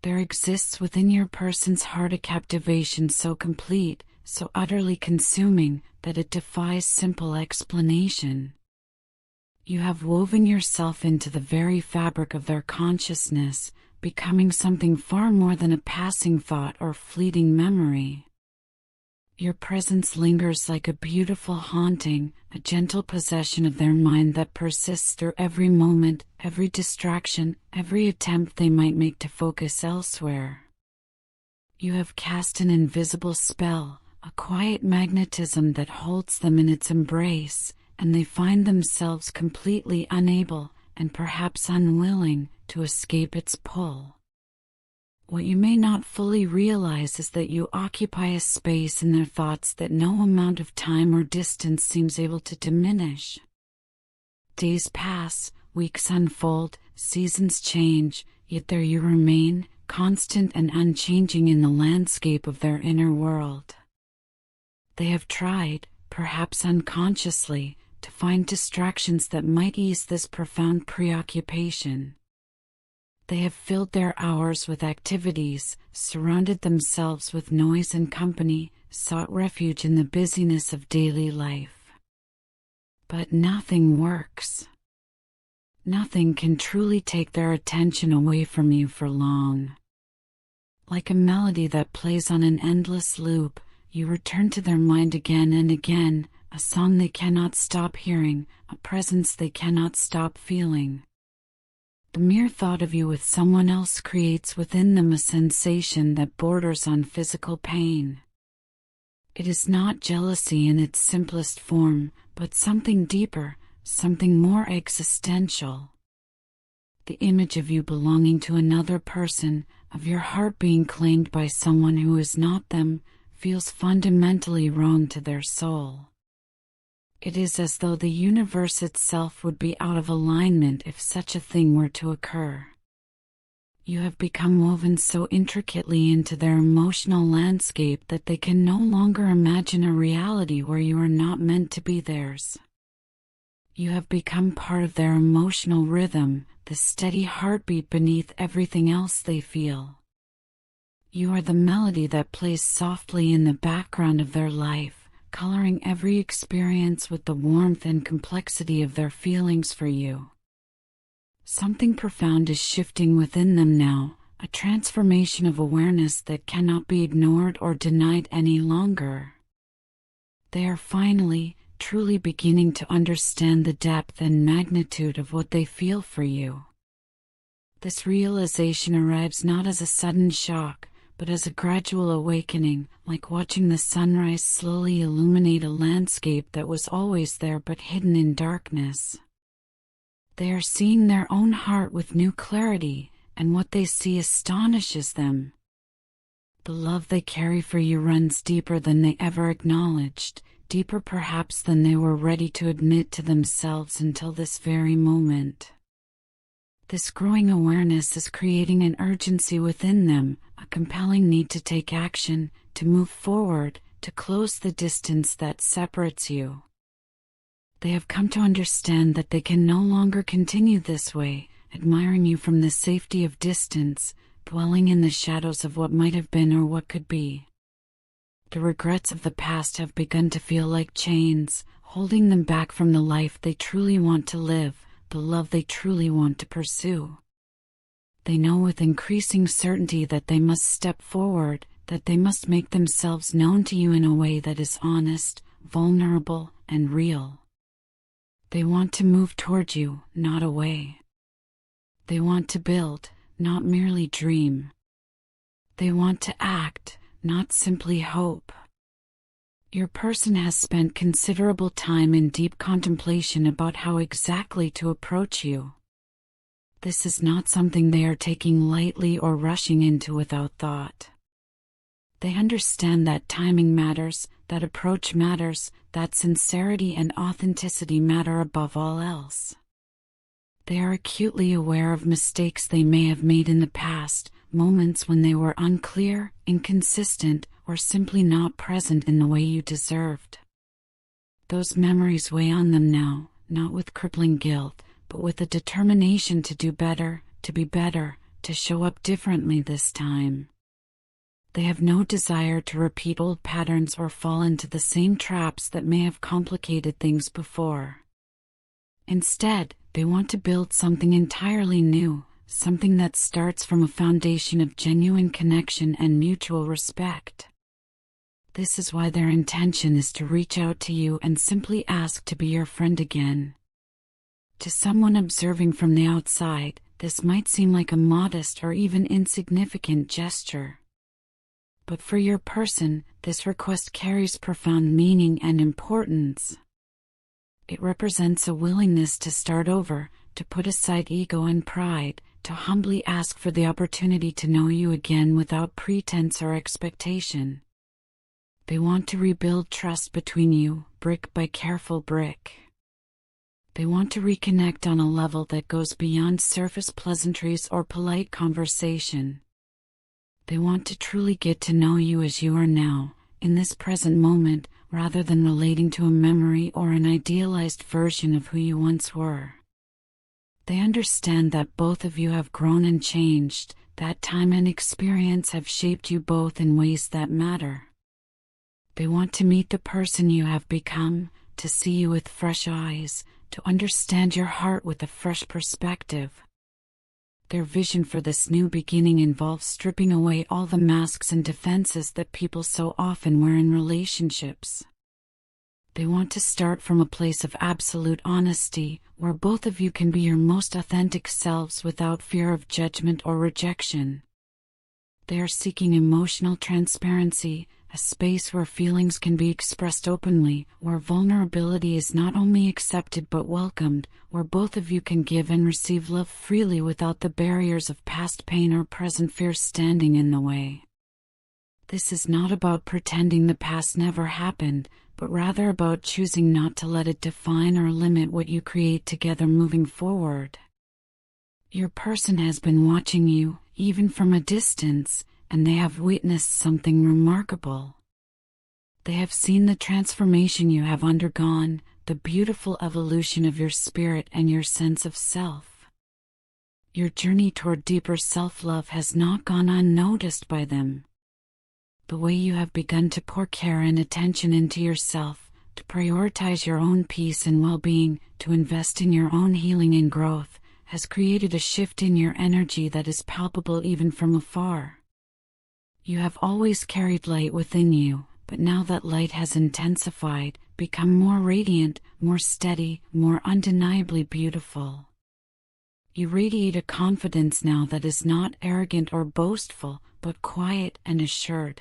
There exists within your person's heart a captivation so complete, so utterly consuming, that it defies simple explanation. You have woven yourself into the very fabric of their consciousness, becoming something far more than a passing thought or fleeting memory. Your presence lingers like a beautiful haunting, a gentle possession of their mind that persists through every moment, every distraction, every attempt they might make to focus elsewhere. You have cast an invisible spell, a quiet magnetism that holds them in its embrace, and they find themselves completely unable, and perhaps unwilling, to escape its pull. What you may not fully realize is that you occupy a space in their thoughts that no amount of time or distance seems able to diminish. Days pass, weeks unfold, seasons change, yet there you remain, constant and unchanging in the landscape of their inner world. They have tried, perhaps unconsciously, to find distractions that might ease this profound preoccupation. They have filled their hours with activities, surrounded themselves with noise and company, sought refuge in the busyness of daily life. But nothing works. Nothing can truly take their attention away from you for long. Like a melody that plays on an endless loop, you return to their mind again and again, a song they cannot stop hearing, a presence they cannot stop feeling. The mere thought of you with someone else creates within them a sensation that borders on physical pain. It is not jealousy in its simplest form, but something deeper, something more existential. The image of you belonging to another person, of your heart being claimed by someone who is not them, feels fundamentally wrong to their soul. It is as though the universe itself would be out of alignment if such a thing were to occur. You have become woven so intricately into their emotional landscape that they can no longer imagine a reality where you are not meant to be theirs. You have become part of their emotional rhythm, the steady heartbeat beneath everything else they feel. You are the melody that plays softly in the background of their life, coloring every experience with the warmth and complexity of their feelings for you. Something profound is shifting within them now, a transformation of awareness that cannot be ignored or denied any longer. They are finally, truly beginning to understand the depth and magnitude of what they feel for you. This realization arrives not as a sudden shock, but as a gradual awakening, like watching the sunrise slowly illuminate a landscape that was always there but hidden in darkness. They are seeing their own heart with new clarity, and what they see astonishes them. The love they carry for you runs deeper than they ever acknowledged, deeper perhaps than they were ready to admit to themselves until this very moment. This growing awareness is creating an urgency within them, a compelling need to take action, to move forward, to close the distance that separates you. They have come to understand that they can no longer continue this way, admiring you from the safety of distance, dwelling in the shadows of what might have been or what could be. The regrets of the past have begun to feel like chains, holding them back from the life they truly want to live, the love they truly want to pursue. They know with increasing certainty that they must step forward, that they must make themselves known to you in a way that is honest, vulnerable, and real. They want to move toward you, not away. They want to build, not merely dream. They want to act, not simply hope. Your person has spent considerable time in deep contemplation about how exactly to approach you. This is not something they are taking lightly or rushing into without thought. They understand that timing matters, that approach matters, that sincerity and authenticity matter above all else. They are acutely aware of mistakes they may have made in the past, moments when they were unclear, inconsistent, or simply not present in the way you deserved. Those memories weigh on them now, not with crippling guilt, but with a determination to do better, to be better, to show up differently this time. They have no desire to repeat old patterns or fall into the same traps that may have complicated things before. Instead, they want to build something entirely new, something that starts from a foundation of genuine connection and mutual respect. This is why their intention is to reach out to you and simply ask to be your friend again. To someone observing from the outside, this might seem like a modest or even insignificant gesture. But for your person, this request carries profound meaning and importance. It represents a willingness to start over, to put aside ego and pride, to humbly ask for the opportunity to know you again without pretense or expectation. They want to rebuild trust between you, brick by careful brick. They want to reconnect on a level that goes beyond surface pleasantries or polite conversation. They want to truly get to know you as you are now, in this present moment, rather than relating to a memory or an idealized version of who you once were. They understand that both of you have grown and changed, that time and experience have shaped you both in ways that matter. They want to meet the person you have become, to see you with fresh eyes, to understand your heart with a fresh perspective. Their vision for this new beginning involves stripping away all the masks and defenses that people so often wear in relationships. They want to start from a place of absolute honesty, where both of you can be your most authentic selves without fear of judgment or rejection. They are seeking emotional transparency, a space where feelings can be expressed openly, where vulnerability is not only accepted but welcomed, where both of you can give and receive love freely without the barriers of past pain or present fear standing in the way. This is not about pretending the past never happened, but rather about choosing not to let it define or limit what you create together moving forward. Your person has been watching you, even from a distance, and they have witnessed something remarkable. They have seen the transformation you have undergone, the beautiful evolution of your spirit and your sense of self. Your journey toward deeper self-love has not gone unnoticed by them. The way you have begun to pour care and attention into yourself, to prioritize your own peace and well-being, to invest in your own healing and growth, has created a shift in your energy that is palpable even from afar. You have always carried light within you, but now that light has intensified, become more radiant, more steady, more undeniably beautiful. You radiate a confidence now that is not arrogant or boastful, but quiet and assured.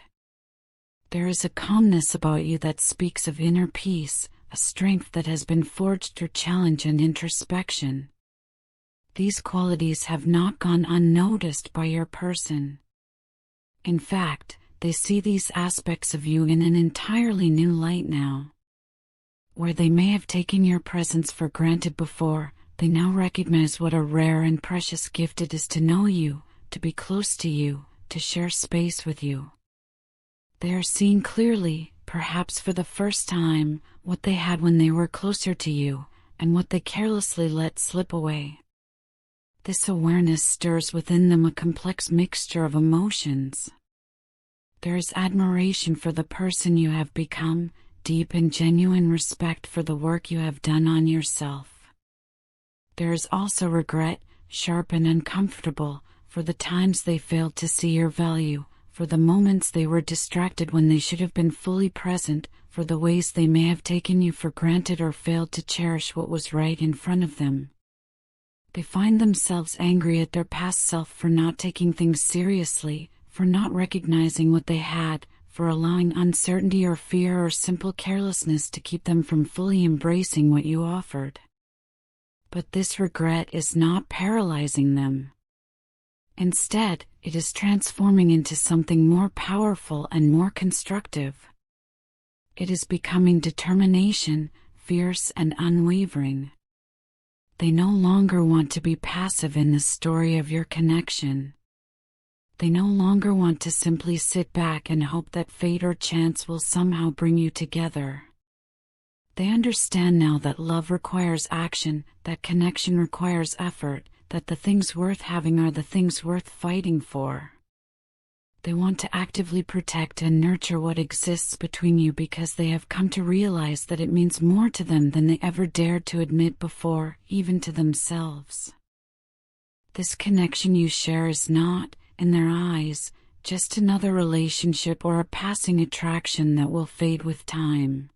There is a calmness about you that speaks of inner peace, a strength that has been forged through challenge and introspection. These qualities have not gone unnoticed by your person. In fact, they see these aspects of you in an entirely new light now. Where they may have taken your presence for granted before, they now recognize what a rare and precious gift it is to know you, to be close to you, to share space with you. They are seeing clearly, perhaps for the first time, what they had when they were closer to you, and what they carelessly let slip away. This awareness stirs within them a complex mixture of emotions. There is admiration for the person you have become, deep and genuine respect for the work you have done on yourself. There is also regret, sharp and uncomfortable, for the times they failed to see your value, for the moments they were distracted when they should have been fully present, for the ways they may have taken you for granted or failed to cherish what was right in front of them. They find themselves angry at their past self for not taking things seriously, for not recognizing what they had, for allowing uncertainty or fear or simple carelessness to keep them from fully embracing what you offered. But this regret is not paralyzing them. Instead, it is transforming into something more powerful and more constructive. It is becoming determination, fierce and unwavering. They no longer want to be passive in the story of your connection. They no longer want to simply sit back and hope that fate or chance will somehow bring you together. They understand now that love requires action, that connection requires effort, that the things worth having are the things worth fighting for. They want to actively protect and nurture what exists between you because they have come to realize that it means more to them than they ever dared to admit before, even to themselves. This connection you share is not, in their eyes, just another relationship or a passing attraction that will fade with time.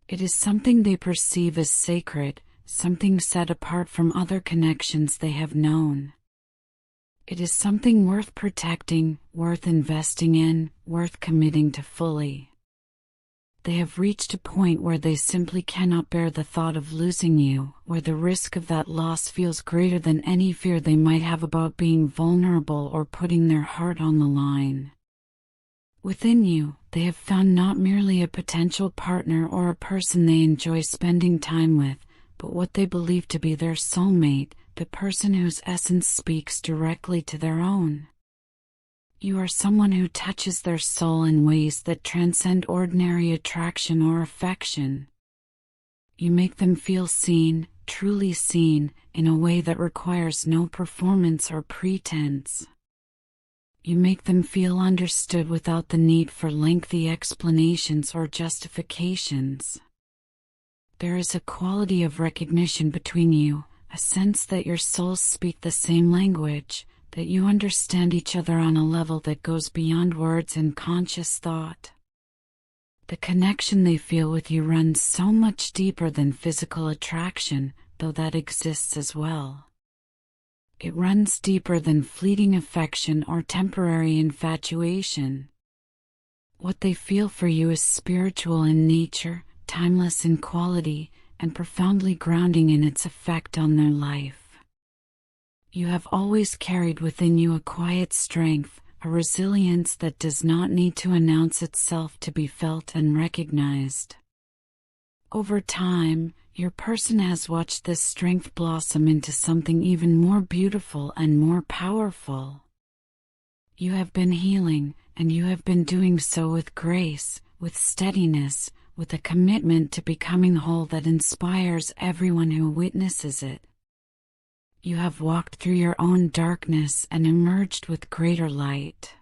It is something they perceive as sacred, something set apart from other connections they have known. It is something worth protecting, worth investing in, worth committing to fully. They have reached a point where they simply cannot bear the thought of losing you, where the risk of that loss feels greater than any fear they might have about being vulnerable or putting their heart on the line. Within you, they have found not merely a potential partner or a person they enjoy spending time with, but what they believe to be their soulmate, the person whose essence speaks directly to their own. You are someone who touches their soul in ways that transcend ordinary attraction or affection. You make them feel seen, truly seen, in a way that requires no performance or pretense. You make them feel understood without the need for lengthy explanations or justifications. There is a quality of recognition between you, a sense that your souls speak the same language, that you understand each other on a level that goes beyond words and conscious thought. The connection they feel with you runs so much deeper than physical attraction, though that exists as well. It runs deeper than fleeting affection or temporary infatuation. What they feel for you is spiritual in nature, timeless in quality, and profoundly grounding in its effect on their life. You have always carried within you a quiet strength, a resilience that does not need to announce itself to be felt and recognized. Over time, your person has watched this strength blossom into something even more beautiful and more powerful. You have been healing, and you have been doing so with grace, with steadiness, with a commitment to becoming whole that inspires everyone who witnesses it. You have walked through your own darkness and emerged with greater light.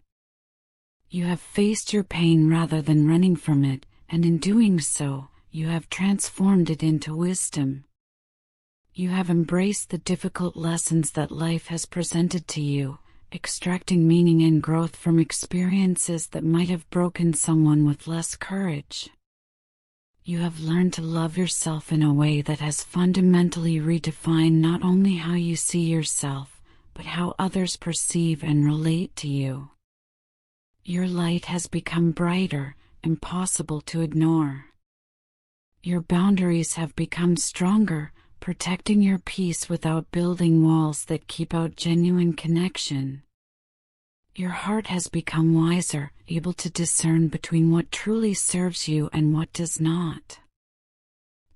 You have faced your pain rather than running from it, and in doing so, you have transformed it into wisdom. You have embraced the difficult lessons that life has presented to you, extracting meaning and growth from experiences that might have broken someone with less courage. You have learned to love yourself in a way that has fundamentally redefined not only how you see yourself, but how others perceive and relate to you. Your light has become brighter, impossible to ignore. Your boundaries have become stronger, protecting your peace without building walls that keep out genuine connection. Your heart has become wiser, able to discern between what truly serves you and what does not.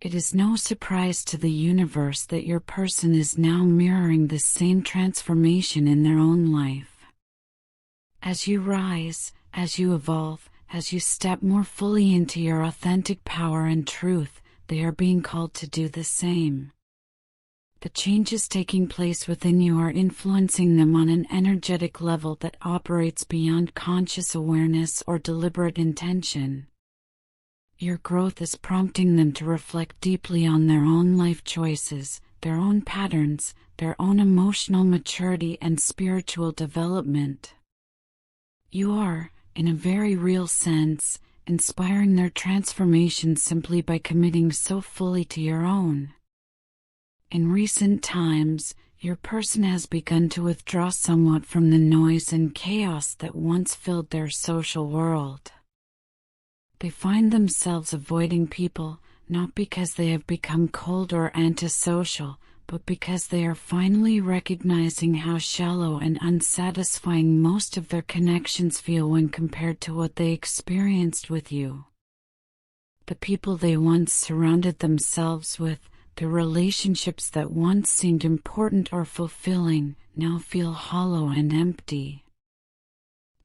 It is no surprise to the universe that your person is now mirroring the same transformation in their own life. As you rise, as you evolve, as you step more fully into your authentic power and truth, they are being called to do the same. The changes taking place within you are influencing them on an energetic level that operates beyond conscious awareness or deliberate intention. Your growth is prompting them to reflect deeply on their own life choices, their own patterns, their own emotional maturity and spiritual development. You are, in a very real sense, inspiring their transformation simply by committing so fully to your own. In recent times, your person has begun to withdraw somewhat from the noise and chaos that once filled their social world. They find themselves avoiding people, not because they have become cold or antisocial, but because they are finally recognizing how shallow and unsatisfying most of their connections feel when compared to what they experienced with you. The people they once surrounded themselves with, the relationships that once seemed important or fulfilling, now feel hollow and empty.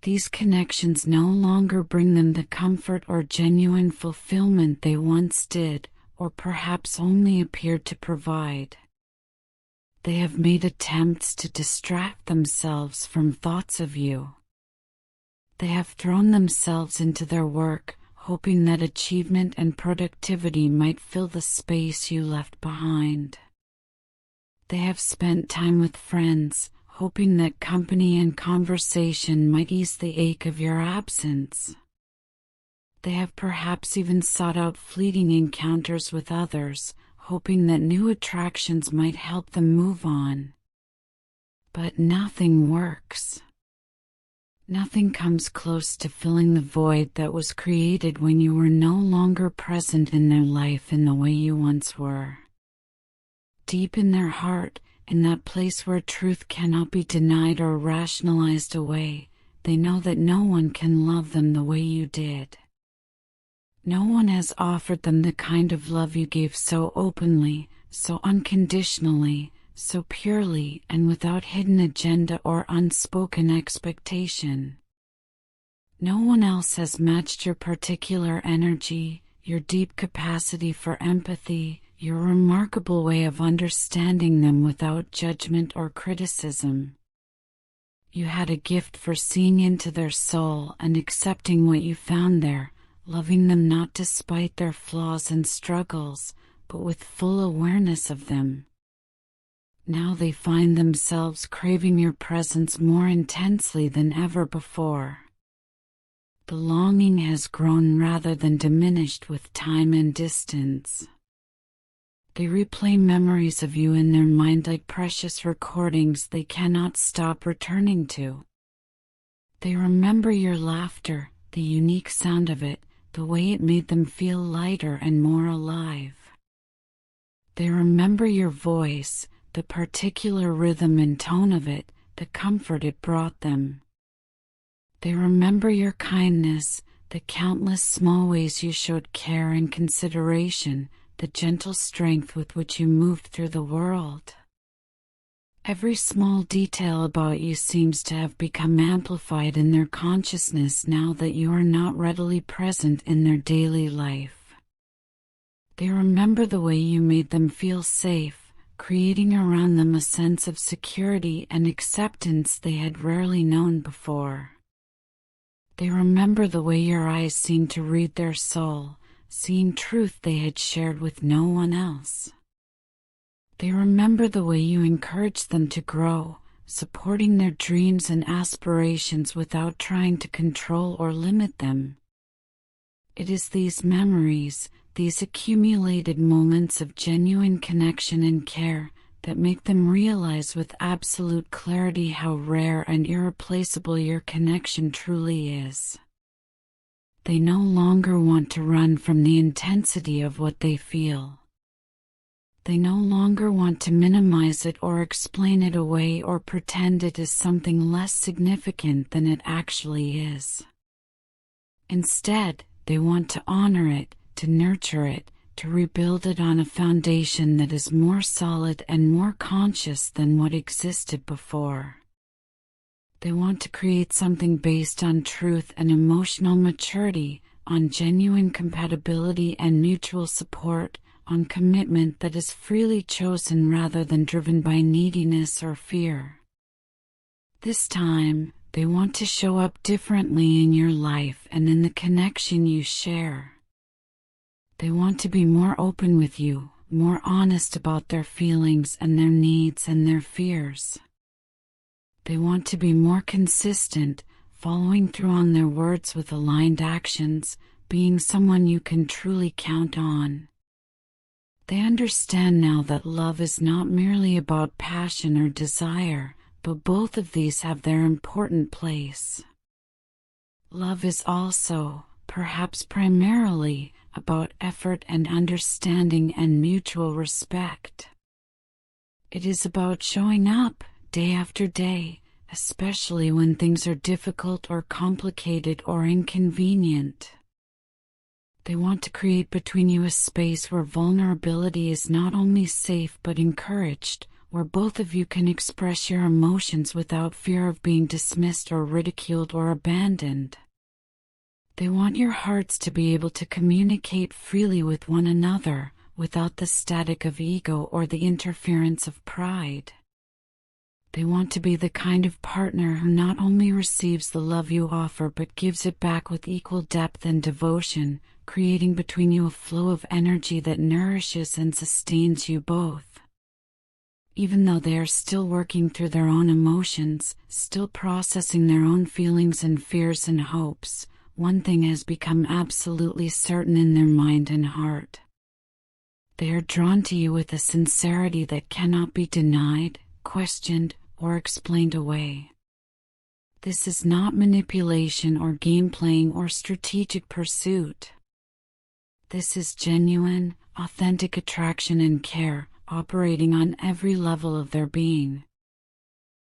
These connections no longer bring them the comfort or genuine fulfillment they once did, or perhaps only appeared to provide. They have made attempts to distract themselves from thoughts of you. They have thrown themselves into their work, hoping that achievement and productivity might fill the space you left behind. They have spent time with friends, hoping that company and conversation might ease the ache of your absence. They have perhaps even sought out fleeting encounters with others, hoping that new attractions might help them move on. But nothing works. Nothing comes close to filling the void that was created when you were no longer present in their life in the way you once were. Deep in their heart, in that place where truth cannot be denied or rationalized away, they know that no one can love them the way you did. No one has offered them the kind of love you gave so openly, so unconditionally, so purely and without hidden agenda or unspoken expectation. No one else has matched your particular energy, your deep capacity for empathy, your remarkable way of understanding them without judgment or criticism. You had a gift for seeing into their soul and accepting what you found there, loving them not despite their flaws and struggles, but with full awareness of them. Now they find themselves craving your presence more intensely than ever before. The longing has grown rather than diminished with time and distance. They replay memories of you in their mind like precious recordings they cannot stop returning to. They remember your laughter, the unique sound of it, the way it made them feel lighter and more alive. They remember your voice, the particular rhythm and tone of it, the comfort it brought them. They remember your kindness, the countless small ways you showed care and consideration, the gentle strength with which you moved through the world. Every small detail about you seems to have become amplified in their consciousness now that you are not readily present in their daily life. They remember the way you made them feel safe, creating around them a sense of security and acceptance they had rarely known before. They remember the way your eyes seemed to read their soul, seeing truth they had shared with no one else. They remember the way you encouraged them to grow, supporting their dreams and aspirations without trying to control or limit them. It is these memories, these accumulated moments of genuine connection and care, that make them realize with absolute clarity how rare and irreplaceable your connection truly is. They no longer want to run from the intensity of what they feel. They no longer want to minimize it or explain it away or pretend it is something less significant than it actually is. Instead, they want to honor it, to nurture it, to rebuild it on a foundation that is more solid and more conscious than what existed before. They want to create something based on truth and emotional maturity, on genuine compatibility and mutual support, on commitment that is freely chosen rather than driven by neediness or fear. This time, they want to show up differently in your life and in the connection you share. They want to be more open with you, more honest about their feelings and their needs and their fears. They want to be more consistent, following through on their words with aligned actions, being someone you can truly count on. They understand now that love is not merely about passion or desire, but both of these have their important place. Love is also, perhaps primarily, about effort and understanding and mutual respect. It is about showing up, day after day, especially when things are difficult or complicated or inconvenient. They want to create between you a space where vulnerability is not only safe but encouraged, where both of you can express your emotions without fear of being dismissed or ridiculed or abandoned. They want your hearts to be able to communicate freely with one another, without the static of ego or the interference of pride. They want to be the kind of partner who not only receives the love you offer but gives it back with equal depth and devotion, creating between you a flow of energy that nourishes and sustains you both. Even though they are still working through their own emotions, still processing their own feelings and fears and hopes, one thing has become absolutely certain in their mind and heart. They are drawn to you with a sincerity that cannot be denied, questioned, or explained away. This is not manipulation or game playing or strategic pursuit. This is genuine, authentic attraction and care, operating on every level of their being.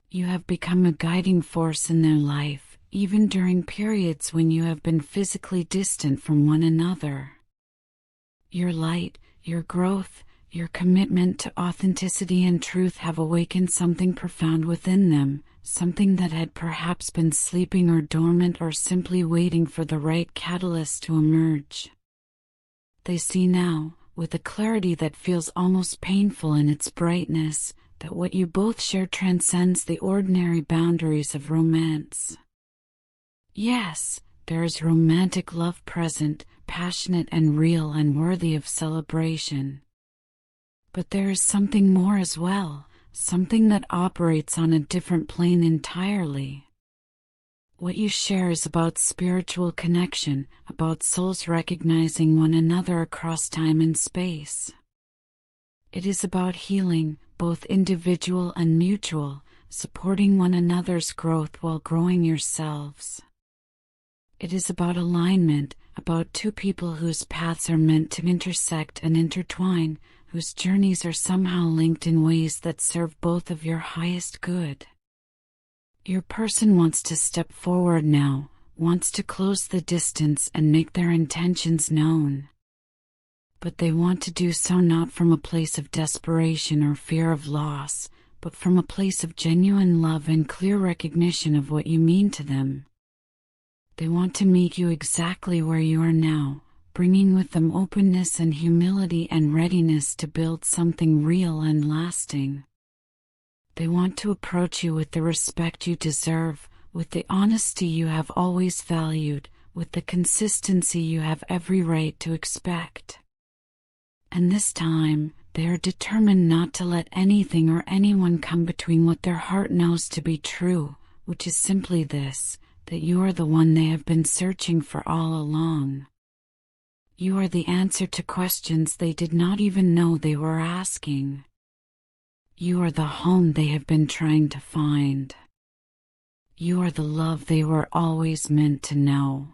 You have become a guiding force in their life, even during periods when you have been physically distant from one another. Your light, your growth, your commitment to authenticity and truth have awakened something profound within them, something that had perhaps been sleeping or dormant or simply waiting for the right catalyst to emerge. They see now, with a clarity that feels almost painful in its brightness, that what you both share transcends the ordinary boundaries of romance. Yes, there is romantic love present, passionate and real and worthy of celebration. But there is something more as well, something that operates on a different plane entirely. What you share is about spiritual connection, about souls recognizing one another across time and space. It is about healing, both individual and mutual, supporting one another's growth while growing yourselves. It is about alignment, about two people whose paths are meant to intersect and intertwine, whose journeys are somehow linked in ways that serve both of your highest good. Your person wants to step forward now, wants to close the distance and make their intentions known. But they want to do so not from a place of desperation or fear of loss, but from a place of genuine love and clear recognition of what you mean to them. They want to meet you exactly where you are now, bringing with them openness and humility and readiness to build something real and lasting. They want to approach you with the respect you deserve, with the honesty you have always valued, with the consistency you have every right to expect. And this time, they are determined not to let anything or anyone come between what their heart knows to be true, which is simply this, that you are the one they have been searching for all along. You are the answer to questions they did not even know they were asking. You are the home they have been trying to find. You are the love they were always meant to know.